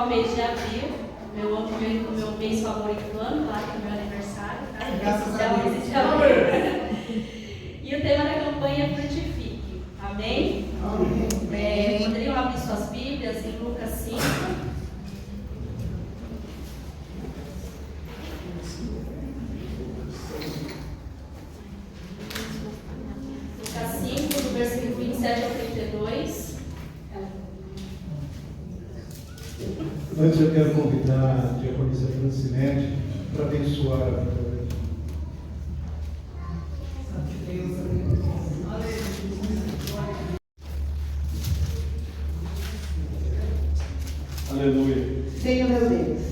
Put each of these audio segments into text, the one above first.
ao mês de abril, meu mês favorito do ano, claro que é o meu aniversário, tá? Graças a Deus. E o tema da campanha é Frutifique. Amém? Amém. Poderiam abrir suas Bíblias em Lucas 5. Lucas 5, do versículo 27 ao 32. Antes eu quero convidar a diaconisa Francinete para abençoar a vida. Aleluia. Senhor meu Deus,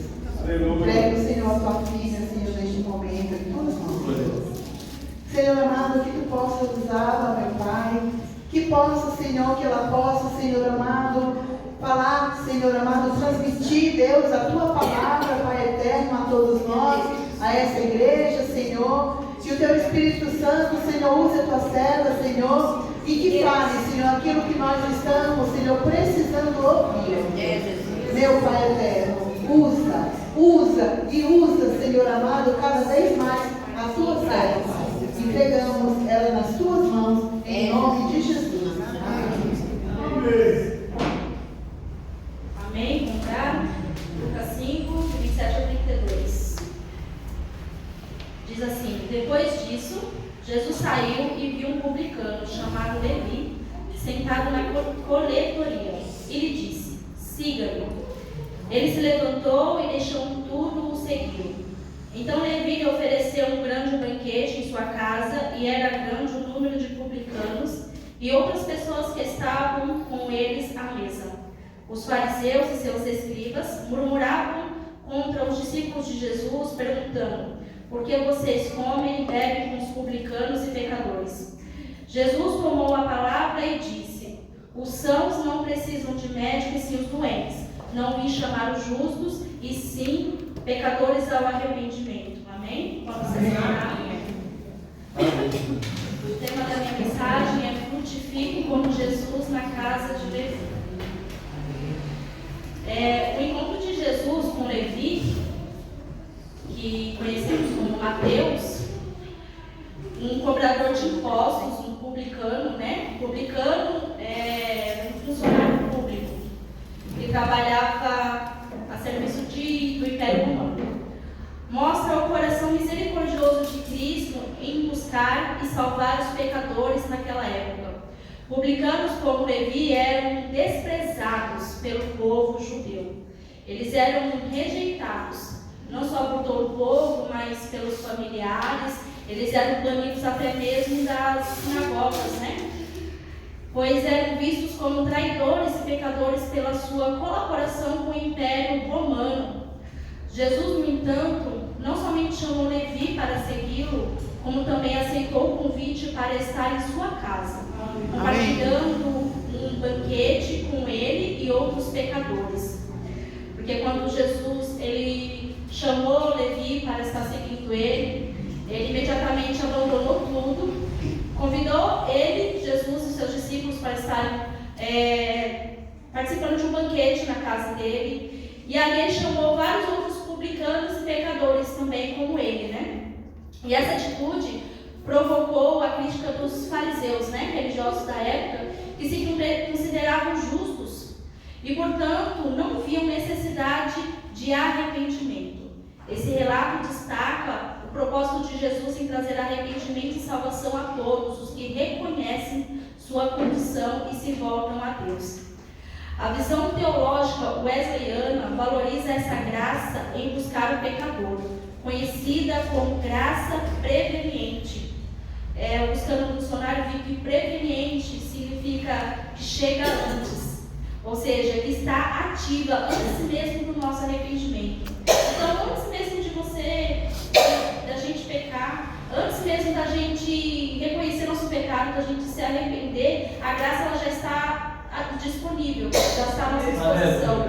Aleluia. prego, Senhor, a tua filha, Senhor, neste momento, em tuas mãos. Senhor amado, que tu possa usá-la, meu Pai, que possa, Senhor, que ela possa, Senhor amado, falar, Senhor amado, transmitir, Deus, a tua palavra, Pai eterno, a todos nós, a essa igreja, Senhor. Que o teu Espírito Santo, Senhor, use a tua serva, Senhor, e que fale, Senhor, aquilo que nós estamos, Senhor, precisando ouvir. Meu Pai eterno, usa, Senhor amado, cada vez mais a tua serva. Entregamos ela nas tuas mãos, em nome de Jesus. Amém. Amém? Encontraram? Lucas 5, 27 a 32. Diz assim: depois disso, Jesus saiu e viu um publicano chamado Levi sentado na coletoria. E lhe disse: siga-me. Ele se levantou e deixando tudo, o seguiu. Então Levi lhe ofereceu um grande banquete em sua casa, e era grande o número de publicanos e outras pessoas que estavam com eles à mesa. Os fariseus e seus escribas murmuravam contra os discípulos de Jesus, perguntando: por que vocês comem e bebem com os publicanos e pecadores? Jesus tomou a palavra e disse: os sãos não precisam de médico e sim os doentes. Não vim chamar os justos, e sim pecadores ao arrependimento. Amém? Vamos acessar. O tema da minha mensagem é Frutifique como Jesus na casa de Levi. O encontro de Jesus com Levi, que conhecemos como Mateus, um cobrador de impostos, um publicano, né? Publicano é um funcionário público que trabalhava a serviço do Império Romano. Mostra o coração misericordioso de Cristo em buscar e salvar os pecadores naquela época. Publicanos como Levi eram desprezados pelo povo judeu. Eles eram rejeitados, não só por todo o povo, mas pelos familiares. Eles eram banidos até mesmo das sinagogas, né? Pois eram vistos como traidores e pecadores pela sua colaboração com o Império Romano. Jesus, no entanto, não somente chamou Levi para segui-lo, como também aceitou o convite para estar em sua casa, compartilhando um banquete com ele e outros pecadores. Porque quando Jesus ele chamou Levi para estar seguindo ele imediatamente abandonou tudo, convidou ele, Jesus e seus discípulos para estarem participando de um banquete na casa dele. E ali ele chamou vários outros publicanos e pecadores também como ele, né? E essa atitude provocou a crítica dos fariseus, né, religiosos da época, que se consideravam justos e, portanto, não viam necessidade de arrependimento. Esse relato destaca o propósito de Jesus em trazer arrependimento e salvação a todos os que reconhecem sua condição e se voltam a Deus. A visão teológica wesleyana valoriza essa graça em buscar o pecador, conhecida como graça preveniente. Buscando no dicionário, vi que preveniente significa que chega antes, ou seja, que está ativa antes mesmo do nosso arrependimento. Então, antes mesmo da gente pecar, antes mesmo da gente reconhecer nosso pecado, da gente se arrepender, a graça ela já está disponível, já está à nossa disposição.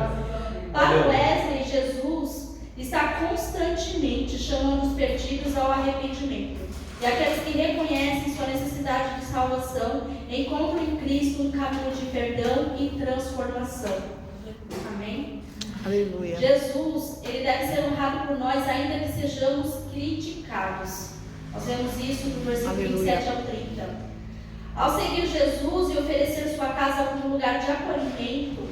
Para Wesley, Jesus está constantemente chamando os perdidos ao arrependimento. E aqueles que reconhecem sua necessidade de salvação encontram em Cristo um caminho de perdão e transformação. Amém? Aleluia. Jesus, ele deve ser honrado por nós, ainda que sejamos criticados. Nós vemos isso no versículo 27 ao 30. Ao seguir Jesus e oferecer sua casa como lugar de acolhimento,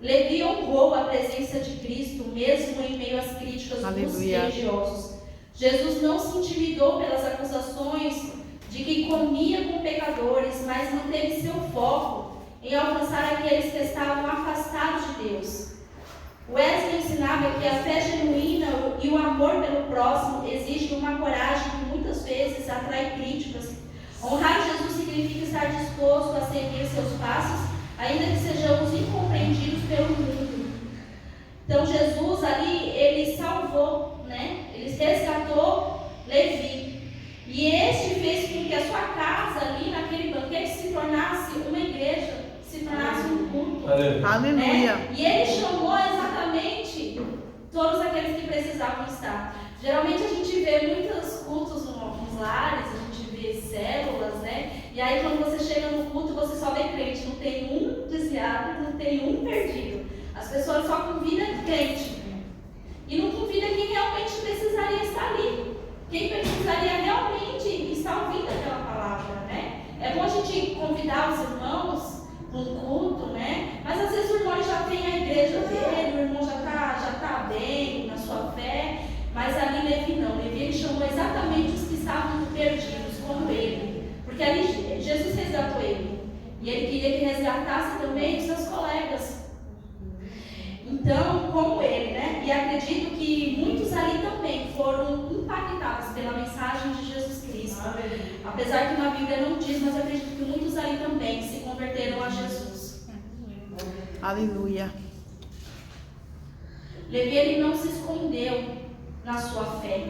Levi honrou a presença de Cristo, mesmo em meio às críticas dos religiosos. Jesus não se intimidou pelas acusações de que comia com pecadores, mas manteve seu foco em alcançar aqueles que estavam afastados de Deus. Wesley ensinava que a fé genuína e o amor pelo próximo exigem uma coragem que muitas vezes atrai críticas. Honrar Jesus significa estar disposto a seguir seus passos, ainda que sejamos incompreendidos pelo mundo. Então Jesus ali, ele salvou, né? Ele resgatou Levi. E este fez com que a sua casa ali naquele banquete se tornasse uma igreja, se tornasse um culto. Aleluia. Né? E ele chamou exatamente todos aqueles que precisavam estar. Geralmente a gente vê muitos cultos nos lares, a gente vê células, né? E aí quando você chega no culto, você só vê crente, não tem um desviado, não tem um perdido. As pessoas só convidam crente. E não convida quem realmente precisaria estar ali. Quem precisaria realmente estar ouvindo aquela palavra, né? É bom a gente convidar os irmãos para um culto, né? Mas às vezes o irmão já tem a igreja dele, o irmão já tá bem na sua fé. Mas ali Levi não. Levi ele chamou exatamente os que estavam perdidos, como ele. Porque ali Jesus resgatou ele. E ele queria que resgatasse também os seus colegas. Então, como ele, né? E acredito que muitos ali também foram impactados pela mensagem de Jesus Cristo. Apesar que na Bíblia não diz, mas eu acredito que muitos ali também se converteram a Jesus. Aleluia. Levi, ele não se escondeu na sua fé.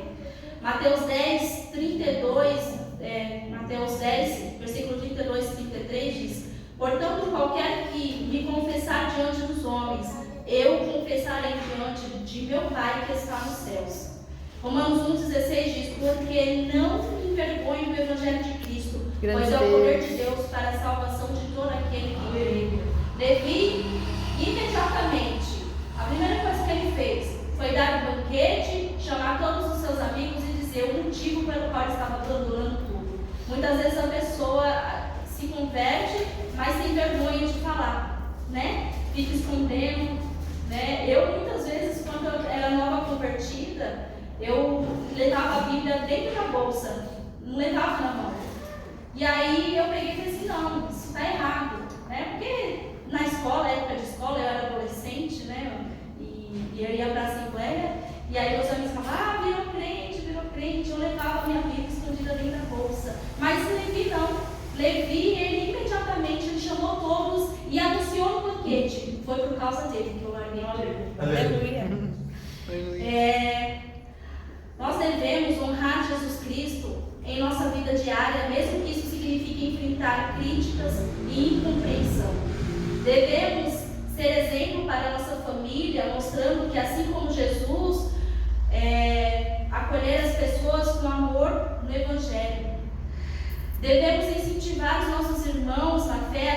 Mateus 10, 32, Mateus 10, versículo 32 e 33 diz: portanto, qualquer que me confessar diante dos homens, eu confessarei diante de meu Pai que está nos céus. Romanos 1,16 diz: porque não me envergonho do Evangelho de Cristo, pois é o poder de Deus para a salvação de todo aquele que crê. Levi, imediatamente, a primeira coisa que ele fez foi dar um banquete, chamar todos os seus amigos e dizer o motivo pelo qual ele estava abandonando tudo. Muitas vezes a pessoa se converte, mas tem vergonha de falar, né? Fica escondendo, né? Eu muitas vezes, quando eu era nova convertida, eu levava a Bíblia dentro da bolsa, não levava na mão. E aí eu peguei e falei assim, não, isso está errado, né? Porque na escola, época de escola, eu era adolescente, né? E eu ia para a assembleia, e aí meus amigos falavam, virou crente, eu levava a minha Bíblia escondida dentro da bolsa. Mas Levi não. Levi, ele imediatamente ele chamou todos e anunciou no banquete. Foi por causa dele que eu larguei a Bíblia. Aleluia. Nós devemos honrar Jesus Cristo em nossa vida diária, mesmo que isso signifique enfrentar críticas e incompreensão. Devemos ser exemplo para a nossa família, mostrando que assim como Jesus, acolher as pessoas com amor no Evangelho. Devemos incentivar os nossos irmãos na fé a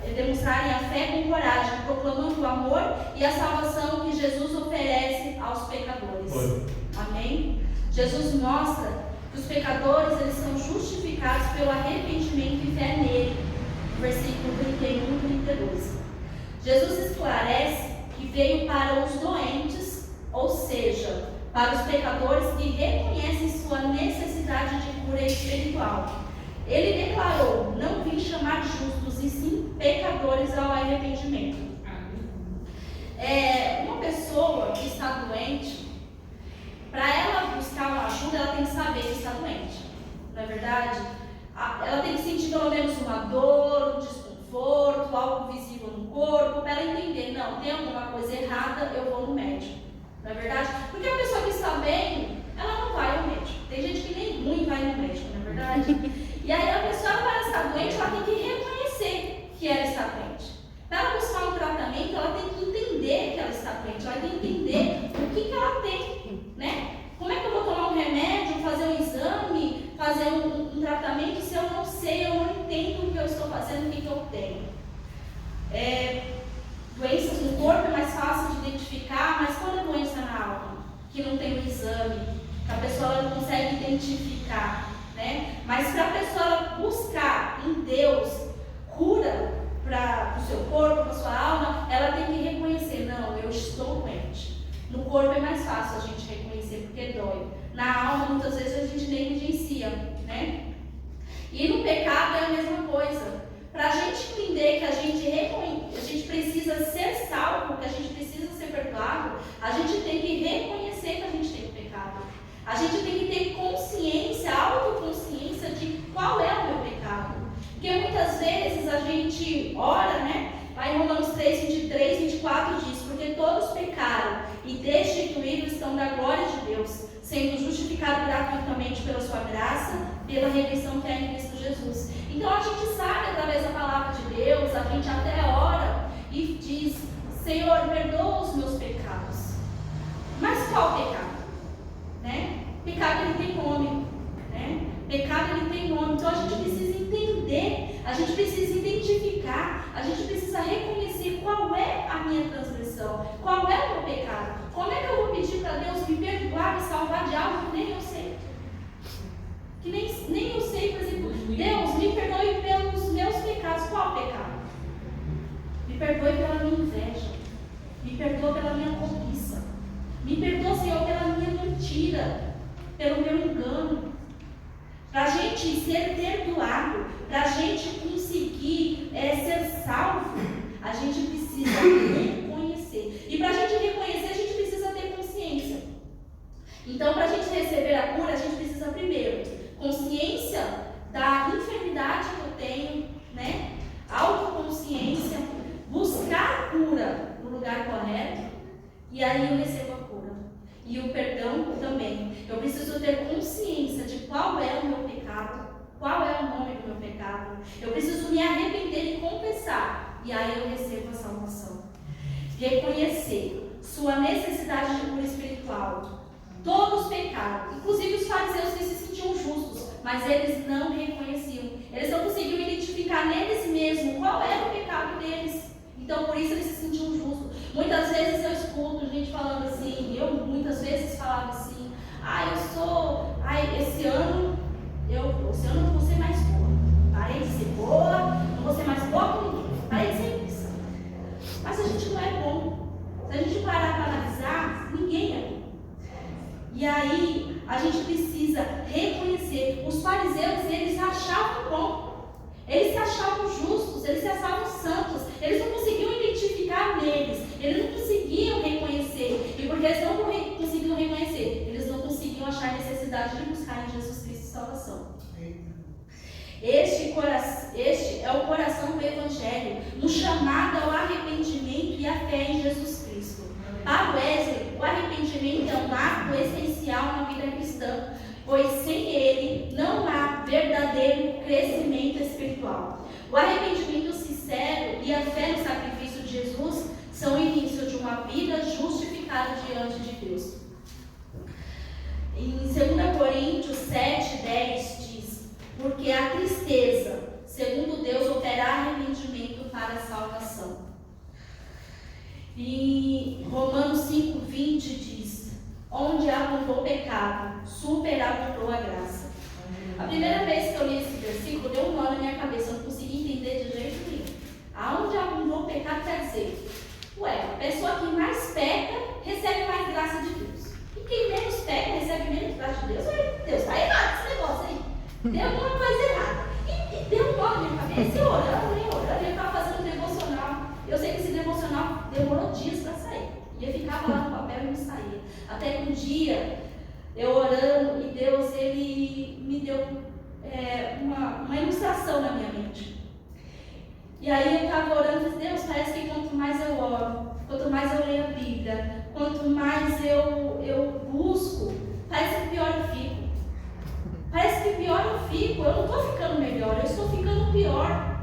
demonstrarem a fé com coragem, proclamando o amor e a salvação que Jesus oferece aos pecadores. Amém? Jesus mostra que os pecadores eles são justificados pelo arrependimento e fé nele. Versículo 31 e 32. Jesus esclarece que veio para os doentes, ou seja, para os pecadores que reconhecem sua necessidade de cura espiritual. Ele declarou: não vim chamar justos, e sim pecadores ao arrependimento. Uma pessoa que está doente, para ela buscar uma ajuda, ela tem que saber que está doente. Não é verdade? Ela tem que sentir pelo menos uma dor, um desconforto, algo visível no corpo, para ela entender, não, tem alguma coisa errada, eu vou no médico. Não é verdade? Porque a pessoa que está bem, ela não vai ao médico. Tem gente que nem ruim vai no médico, não é verdade? E aí a pessoa, para estar doente, ela tem que reconhecer que ela está doente. Para ela buscar um tratamento, ela tem que entender que ela está doente, ela tem que entender o que ela tem, né? Como é que eu vou tomar um remédio, fazer um exame, fazer um tratamento se eu não sei, eu não entendo o que eu estou fazendo, o que eu tenho? identificar, né? Mas para a pessoa buscar em Deus cura para o seu corpo, para a sua alma, ela tem que reconhecer, não, eu estou doente. No corpo é mais fácil a gente reconhecer porque dói. Na alma, muitas vezes, a gente negligencia, né? E no pecado é a mesma coisa. Para a gente entender que a gente precisa ser salvo, que a gente precisa ser perdoado, a gente tem que reconhecer que a gente tem pecado. A gente tem que ter consciência, autoconsciência de qual é o meu pecado. Porque muitas vezes a gente ora, né? Lá em Romanos 3, 23, 24 diz: porque todos pecaram e destituídos estão da glória de Deus, sendo justificados gratuitamente pela sua graça, pela remissão que há em Cristo Jesus. Então a gente sabe através da palavra de Deus, a gente até ora e diz: Senhor, perdoa os meus pecados. Mas qual pecado? Né? Pecado ele tem nome, né? Pecado ele tem nome. Então a gente precisa entender, a gente precisa identificar, a gente precisa reconhecer qual é a minha transgressão, qual é o meu pecado. Como é que eu vou pedir para Deus me perdoar, me salvar de algo que nem eu sei? Que nem eu sei, por exemplo, Deus, me perdoe pelos meus pecados. Qual pecado? Me perdoe pela minha inveja, me perdoe pela minha cobiça, me perdoa, Senhor, pela minha mentira, pelo meu engano. Para a gente ser perdoado, para a gente conseguir ser salvo, a gente precisa reconhecer. E para a gente reconhecer, a gente precisa ter consciência. Então, para a gente receber a cura, a gente precisa primeiro consciência da enfermidade que eu tenho, né? Autoconsciência, buscar a cura no lugar correto, e aí eu recebo a cura. E o perdão também. Eu preciso ter consciência de qual é o meu pecado, qual é o nome do meu pecado. Eu preciso me arrepender e confessar, e aí eu recebo a salvação. Reconhecer sua necessidade de cura espiritual. Todos pecaram, inclusive os fariseus que se sentiam justos, mas eles não reconheciam. Eles não conseguiam identificar neles mesmos qual era o pecado deles. Então, por isso eles se sentiam justos. Muitas vezes eu escuto gente falando assim, eu muitas vezes falava assim: esse ano eu não vou ser mais boa. Parei de ser boa, não vou ser mais boa com ninguém. Parei de ser isso. Mas a gente não é bom. Se a gente parar para analisar, ninguém é bom. E aí, a gente precisa reconhecer. Os fariseus, eles achavam bom. Eles se achavam justos, eles se achavam santos. Eles não conseguiam identificar neles. Eles não conseguiam reconhecer. E porque eles não conseguiam reconhecer, eles não conseguiam achar necessidade de buscar em Jesus Cristo salvação. Este é o coração do Evangelho, um chamado ao arrependimento e à fé em Jesus Cristo. Para Wesley, o arrependimento é um ato essencial na vida cristã, pois sem ele não há verdadeiro crescimento espiritual. O arrependimento sincero e a fé no sacrifício de Jesus são o início de uma vida justificada diante de Deus. Em 2 Coríntios 7:10 diz: porque a tristeza, segundo Deus, opera arrependimento para a salvação. E Romanos 5:20 diz: onde abundou o pecado, superabundou a graça. A primeira vez que eu li esse versículo, deu um nó na minha cabeça, eu não consegui entender de jeito nenhum. Aonde abundou o pecado quer dizer, a pessoa que mais peca recebe mais graça de Deus. E quem menos peca recebe menos graça de Deus. Deus, está errado esse negócio aí. Deu alguma coisa errada. E deu um nó na minha cabeça, eu orando, eu estava fazendo um devocional. Eu sei que esse devocional demorou dias para sair. E eu ficava lá no papel e não saía. Até que um dia, eu orando, e Deus, ele me deu uma ilustração na minha mente. E aí eu estava orando e disse: Deus, parece que quanto mais eu oro, quanto mais eu leio a Bíblia, quanto mais eu busco, parece que pior eu fico. Parece que pior eu fico. Eu não estou ficando melhor, eu estou ficando pior.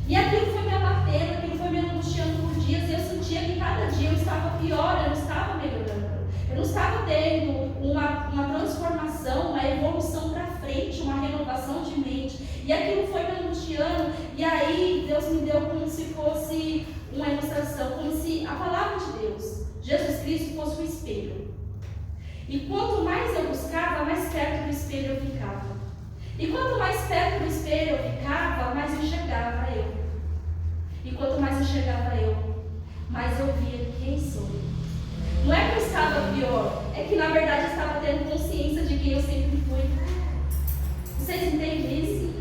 E aquilo foi me abatendo, aquilo foi me angustiando por dias, e eu sentia que cada dia eu estava pior, eu não estava melhorando. Eu não estava tendo uma transformação, uma evolução para frente, uma renovação de mente. E aquilo foi me angustiando, e aí Deus me deu como se fosse uma ilustração, como se a palavra de Deus, Jesus Cristo, fosse um espelho. E quanto mais eu buscava, mais perto do espelho eu ficava. E quanto mais perto do espelho eu ficava, mais enxergava eu. E quanto mais enxergava eu, mais eu via quem sou. Não é que eu estava pior, é que na verdade eu estava tendo consciência de quem eu sempre fui. Vocês entendem isso?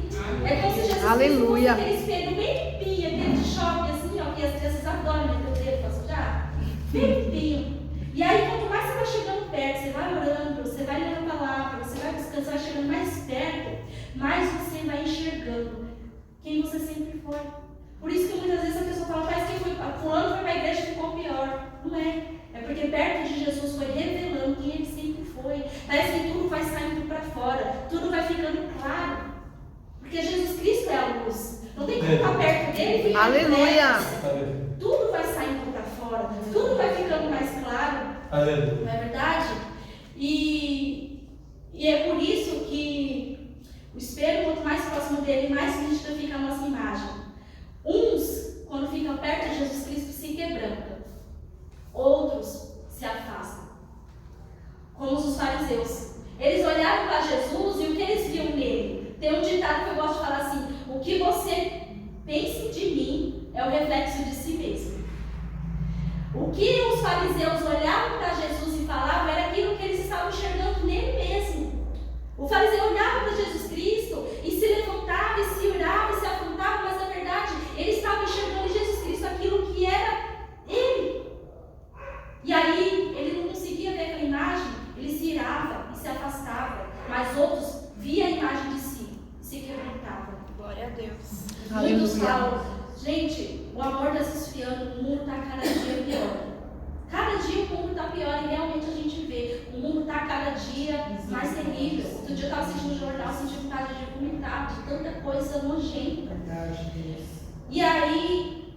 É como se Jesus fosse aquele espelho bem limpinho, aquele de shopping assim, ó, que as crianças adoram meter o dedo para sujar. Bem limpinho. E aí, quanto mais você vai chegando perto, você vai orando, você vai lendo a palavra, você vai buscando, você vai chegando mais perto, mais você vai enxergando quem você sempre foi. Por isso que muitas vezes a pessoa fala, parece que fulano foi para a igreja e ficou pior. Não é. É porque perto de Jesus foi revelando quem ele sempre foi. Parece que tudo vai saindo para fora, tudo vai ficando claro. Porque Jesus Cristo é a luz. Não tem como estar perto dele e aleluia! Tudo vai saindo para fora, tudo vai ficando mais claro. Não é verdade? E é por isso que o espelho, quanto mais próximo dele, mais nítida fica a nossa imagem. Uns, quando ficam perto de Jesus Cristo, se quebrantam. Outros se afastam. Como os fariseus. Eles olharam para Jesus e o que eles viam nele? Tem um ditado que eu gosto de falar assim: o que você pensa de mim é o reflexo de si mesmo. O que os fariseus olhavam para Jesus e falavam era aquilo que eles estavam enxergando nele mesmo. O fariseu olhava para Jesus Cristo e se levantava e se orava e se afrontava, mas na verdade ele estava enxergando em Jesus Cristo aquilo que era ele. E aí ele não conseguia ver aquela imagem, ele se irava e se afastava, mas outros via a imagem de si, se quebrantavam. Glória a Deus. Muitos falam, gente, o amor está se esfriando, o mundo está cada dia pior. Cada dia o mundo está pior e realmente a gente vê, o mundo está cada dia mais terrível. Outro dia eu estava assistindo o jornal, senti vontade de vomitar, de tanta coisa nojenta. E aí,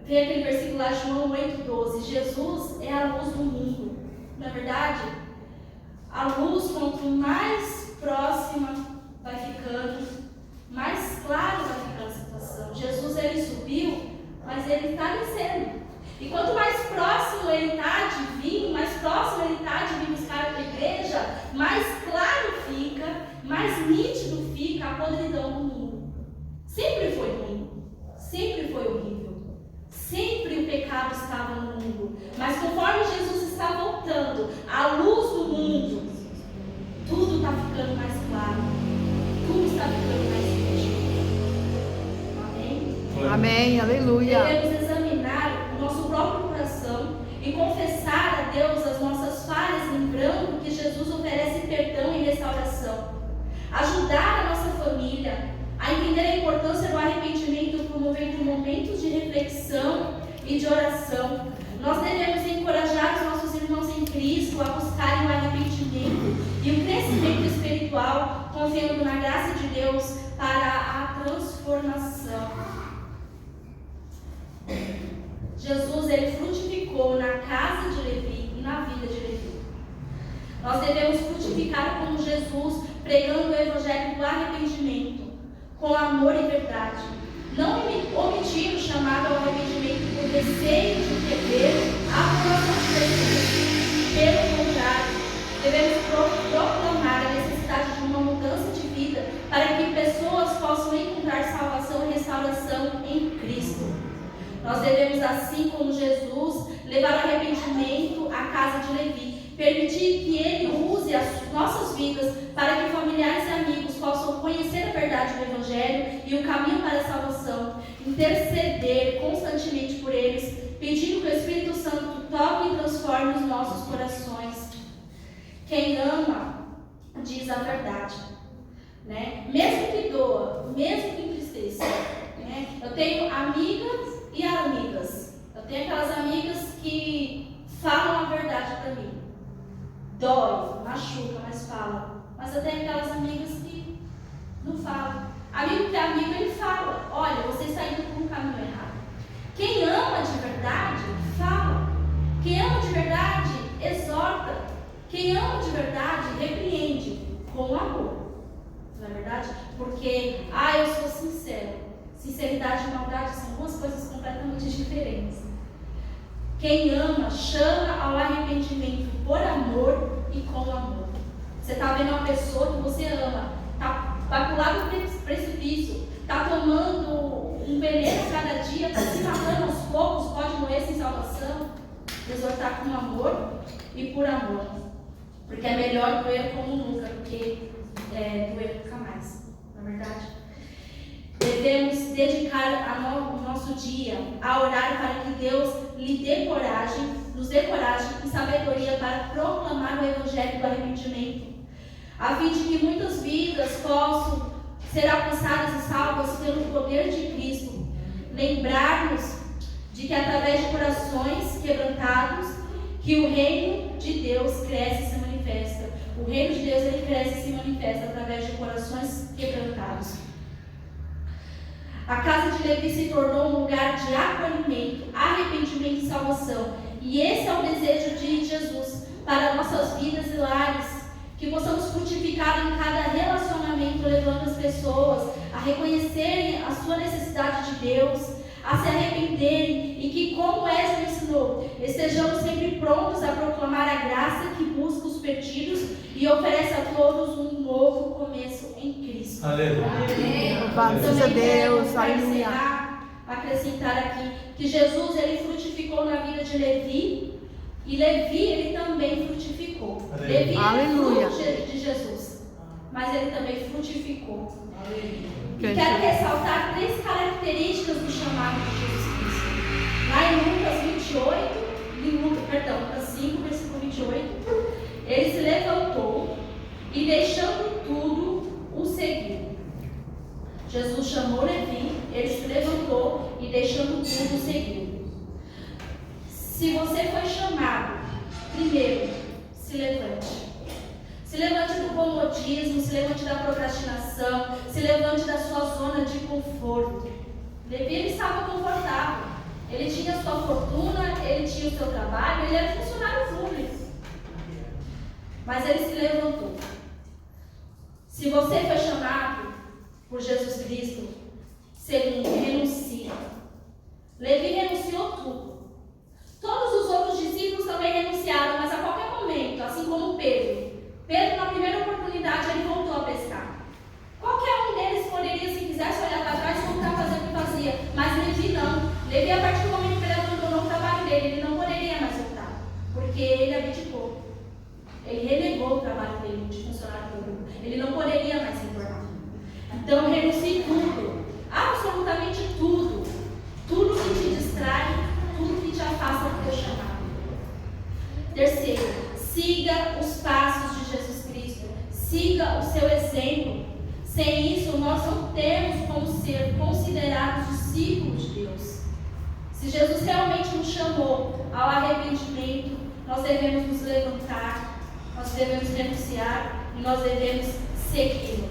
vem aquele versículo lá, João 8,12, Jesus é a luz do mundo. Na verdade, a luz, quanto mais próxima vai ficando, mais claro vai ficando a situação. Jesus, ele subiu, mas ele está descendo. E quanto mais próximo ele está de vir, mais próximo ele está de vir buscar a igreja, mais claro fica, mais nítido fica a podridão do mundo. Sempre foi ruim, sempre foi horrível, sempre o pecado estava no mundo. Mas conforme Jesus está voltando, a luz do mundo, tudo está ficando mais claro, tudo está ficando mais nítido. Amém? Amém, aleluia. Devemos examinar o nosso próprio coração e confessar a Deus as nossas falhas, lembrando que Jesus oferece perdão e restauração. Ajudar a nossa família a entender a importância do arrependimento, promovendo momentos de reflexão e de oração. Nós devemos encorajar os nossos irmãos em Cristo a buscarem o arrependimento e o crescimento espiritual, confiando na graça de Deus para a transformação. Jesus, ele frutificou na casa de Levi e na vida de Levi. Nós devemos frutificar como Jesus, pregando o evangelho do arrependimento, com amor e verdade. Não omitir o chamado ao arrependimento por receio de perder a aprovação de Deus. Pelo contrário, devemos proclamar a necessidade de uma mudança de vida para que pessoas possam encontrar salvação e restauração em Cristo. Nós devemos, assim como Jesus, levar o arrependimento à casa de Levi, permitir que ele use as nossas vidas para que familiares e amigos possam conhecer a verdade do Evangelho e o caminho para a salvação, interceder constantemente por eles, pedindo que o Espírito Santo toque e transforme os nossos corações. Quem ama, diz a verdade, né? Mesmo que doa, mesmo que entristeça, né? Eu tenho amigas e amigas. Eu tenho aquelas amigas que falam a verdade para mim. Dói, machuca, mas fala. Mas eu tenho aquelas amigas que não falam. Amigo que é amigo, ele fala: olha, você está indo por um caminho errado. Quem ama de verdade, fala. Quem ama de verdade, exorta. Quem ama de verdade, repreende com amor. Não é verdade? Porque, eu sou sincero. Sinceridade e maldade são duas coisas completamente diferentes. Quem ama, chama ao arrependimento por amor e com amor. Você está vendo uma pessoa que você ama, vai pular do precipício, está tomando um veneno cada dia, está se matando aos poucos, pode morrer sem salvação. Exortar com amor e por amor. Porque é melhor doer como nunca do que doer nunca mais. Não é verdade? Devemos dedicar o nosso dia a orar para que Deus lhe dê coragem, nos dê coragem e sabedoria para proclamar o Evangelho do arrependimento, a fim de que muitas vidas possam ser alcançadas e salvas pelo poder de Cristo. Lembrar-nos de que através de corações quebrantados, que o reino de Deus cresce e se manifesta. O reino de Deus, ele cresce e se manifesta através de corações quebrantados. A casa de Levi se tornou um lugar de acolhimento, arrependimento e salvação. E esse é o desejo de Jesus para nossas vidas e lares. Que possamos frutificar em cada relacionamento, levando as pessoas a reconhecerem a sua necessidade de Deus, a se arrependerem, e que, como Ezra ensinou, estejamos sempre prontos a proclamar a graça que busca os perdidos e oferece a todos um novo começo em Cristo. Aleluia. Louvado seja Deus. Aleluia. Acrescentar aqui que Jesus, ele frutificou na vida de Levi, e Levi, ele também frutificou. Levi é fruto de Jesus, mas ele também frutificou. E quero ressaltar 3 características do chamado de Jesus Cristo. Lá em Lucas 5, versículo 28, ele se levantou e, deixando tudo, o seguiu. Jesus chamou Levi, ele se levantou e, deixando tudo, o seguiu. Se você foi chamado, primeiro, se levante. Se levante do comodismo, se levante da procrastinação, se levante da sua zona de conforto. Levi, ele estava confortável. Ele tinha a sua fortuna, ele tinha o seu trabalho, ele era funcionário público. Mas ele se levantou. Se você foi chamado por Jesus Cristo, segundo, renuncie. Levi renunciou tudo. Todos os outros discípulos também renunciaram, mas a qualquer momento, assim como Pedro. Pedro, na primeira oportunidade, ele voltou a pescar. Qualquer um deles poderia, se quisesse olhar para trás, voltar a fazer o que fazia. Mas Levi não. Levi, a partir do momento que ele abandonou o trabalho dele, ele não poderia mais voltar. Porque ele abdicou. Ele renegou o trabalho dele de funcionário público. Ele não poderia mais retornar. Então, renuncie tudo. Absolutamente tudo. Tudo que te distrai, tudo que te afasta do teu chamado. Terceiro, siga os passos de Jesus Cristo. Siga o seu exemplo. Sem isso, nós não temos como ser considerados discípulos de Deus. Se Jesus realmente nos chamou ao arrependimento, nós devemos nos levantar, nós devemos renunciar e nós devemos segui-lo.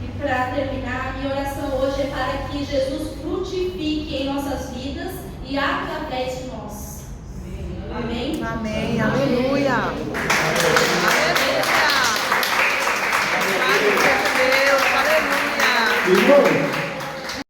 E para terminar, minha oração hoje é para que Jesus frutifique em nossas vidas e através de nós. Amém? Amém. Aleluia. Aleluia. Glória a Deus. Aleluia.